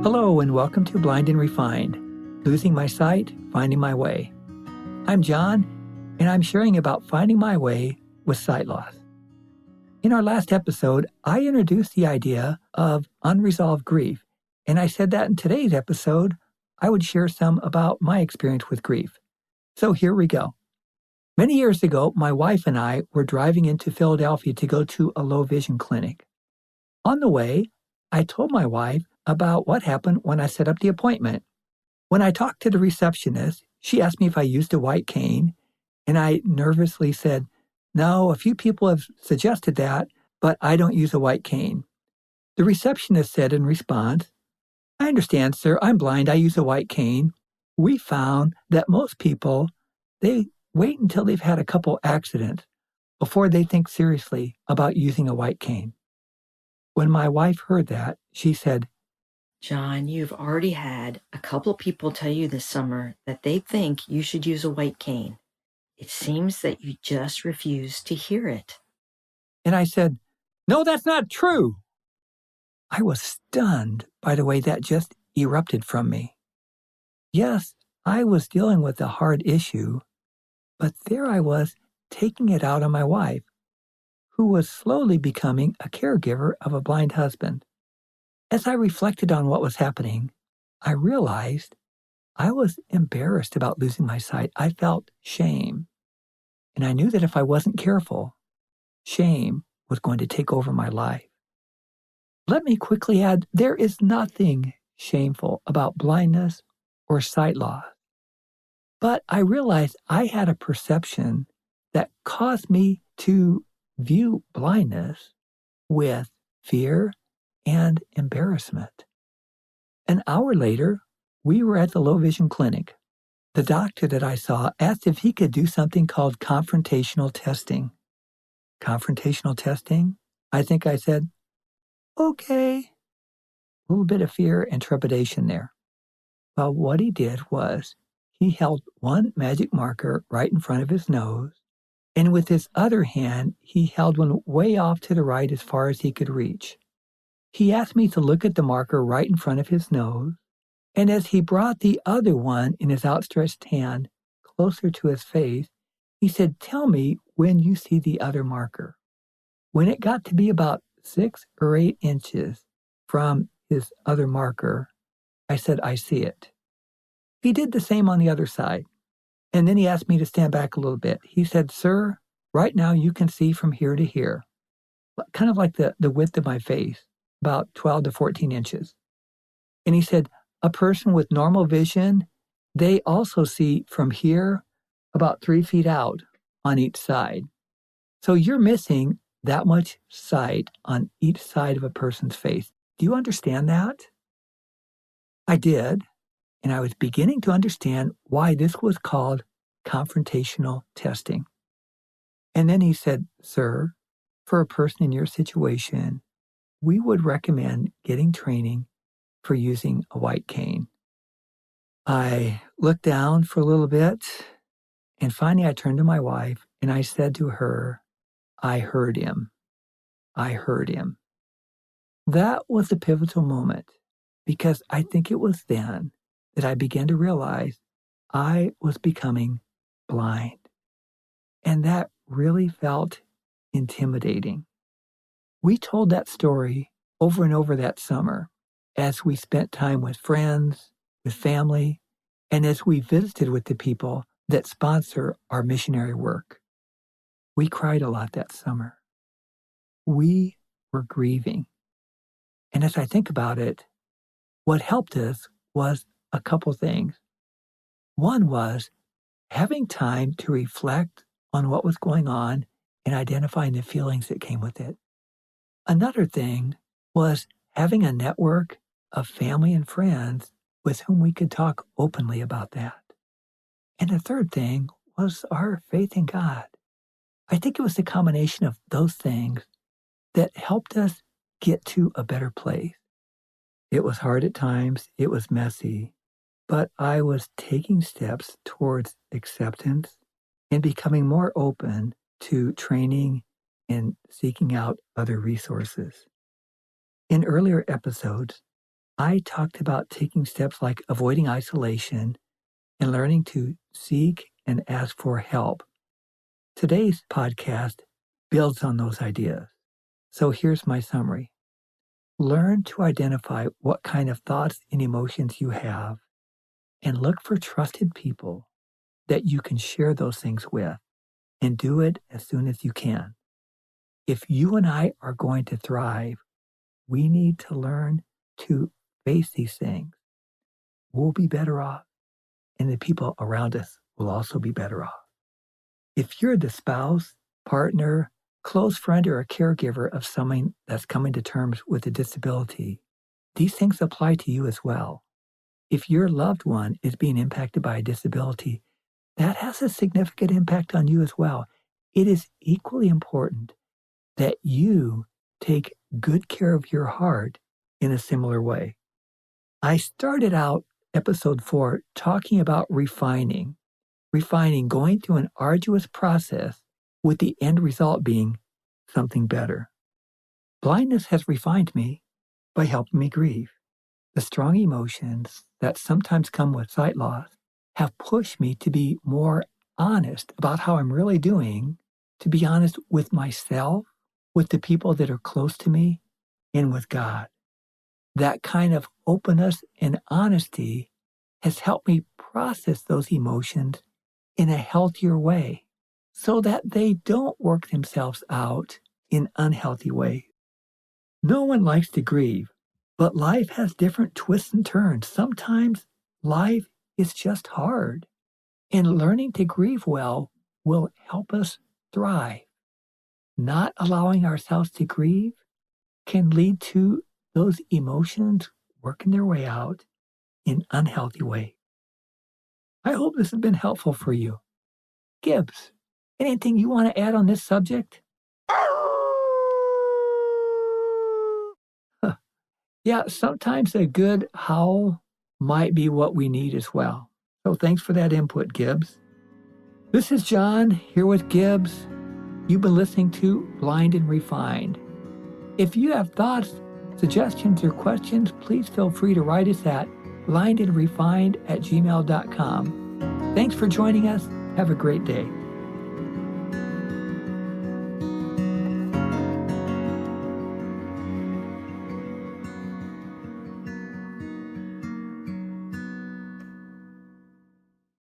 Hello and welcome to Blind and Refined, Losing My Sight, Finding My Way. I'm John, and I'm sharing about finding my way with sight loss. In our last episode, I introduced the idea of unresolved grief, and I said that in today's episode, I would share some about my experience with grief. So here we go. Many years ago, my wife and I were driving into Philadelphia to go to a low vision clinic. On the way, I told my wife about what happened when I set up the appointment. When I talked to the receptionist, she asked me if I used a white cane, and I nervously said, "No, a few people have suggested that, but I don't use a white cane." The receptionist said in response, "I understand, sir, I'm blind, I use a white cane." We found that most people, they wait until they've had a couple accidents before they think seriously about using a white cane. When my wife heard that, she said, John, you've already had a couple of people tell you this summer that they think you should use a white cane. It seems that you just refuse to hear it. and I said, "No, that's not true." I was stunned by the way that just erupted from me. Yes, I was dealing with a hard issue, but there I was taking it out on my wife, who was slowly becoming a caregiver of a blind husband. As I reflected on what was happening, I realized I was embarrassed about losing my sight. I felt shame. And I knew that if I wasn't careful, shame was going to take over my life. Let me quickly add, there is nothing shameful about blindness or sight loss. But I realized I had a perception that caused me to view blindness with fear and embarrassment. An hour later, we were at the low vision clinic. The doctor that I saw asked if he could do something called confrontational testing. Confrontational testing? I think I said, okay. A little bit of fear and trepidation there. Well, what he did was he held one magic marker right in front of his nose, and with his other hand, he held one way off to the right as far as he could reach. He asked me to look at the marker right in front of his nose, and as he brought the other one in his outstretched hand closer to his face, he said, "Tell me when you see the other marker." When it got to be about 6 or 8 inches from his other marker, I said, "I see it." He did the same on the other side, and then he asked me to stand back a little bit. He said, "Sir, right now you can see from here to here," kind of like the width of my face, about 12 to 14 inches. And he said, "A person with normal vision, they also see from here about 3 feet out on each side. So you're missing that much sight on each side of a person's face. Do you understand that?" I did, and I was beginning to understand why this was called confrontational testing. And then he said, "Sir, for a person in your situation, we would recommend getting training for using a white cane." I looked down for a little bit, and finally I turned to my wife and I said to her, "I heard him. I heard him." That was a pivotal moment because I think it was then that I began to realize I was becoming blind. And that really felt intimidating. We told that story over and over that summer as we spent time with friends, with family, and as we visited with the people that sponsor our missionary work. We cried a lot that summer. We were grieving. And as I think about it, what helped us was a couple things. One was having time to reflect on what was going on and identifying the feelings that came with it. Another thing was having a network of family and friends with whom we could talk openly about that. And the third thing was our faith in God. I think it was the combination of those things that helped us get to a better place. It was hard at times, it was messy, but I was taking steps towards acceptance and becoming more open to training and seeking out other resources. In earlier episodes, I talked about taking steps like avoiding isolation and learning to seek and ask for help. Today's podcast builds on those ideas. So here's my summary. Learn to identify what kind of thoughts and emotions you have and look for trusted people that you can share those things with, and do it as soon as you can. If you and I are going to thrive, we need to learn to face these things. We'll be better off, and the people around us will also be better off. If you're the spouse, partner, close friend, or a caregiver of someone that's coming to terms with a disability, these things apply to you as well. If your loved one is being impacted by a disability, that has a significant impact on you as well. It is equally important that you take good care of your heart in a similar way. I started out episode 4 talking about refining, going through an arduous process with the end result being something better. Blindness has refined me by helping me grieve. The strong emotions that sometimes come with sight loss have pushed me to be more honest about how I'm really doing, to be honest with myself, with the people that are close to me, and with God. That kind of openness and honesty has helped me process those emotions in a healthier way so that they don't work themselves out in unhealthy ways. No one likes to grieve, but life has different twists and turns. Sometimes life is just hard, and learning to grieve well will help us thrive. Not allowing ourselves to grieve can lead to those emotions working their way out in unhealthy ways. I hope this has been helpful for you. Gibbs, anything you want to add on this subject? Yeah, sometimes a good howl might be what we need as well. So thanks for that input, Gibbs. This is John here with Gibbs. You've been listening to Blind and Refined. If you have thoughts, suggestions, or questions, please feel free to write us at blindandrefined@gmail.com. Thanks for joining us. Have a great day.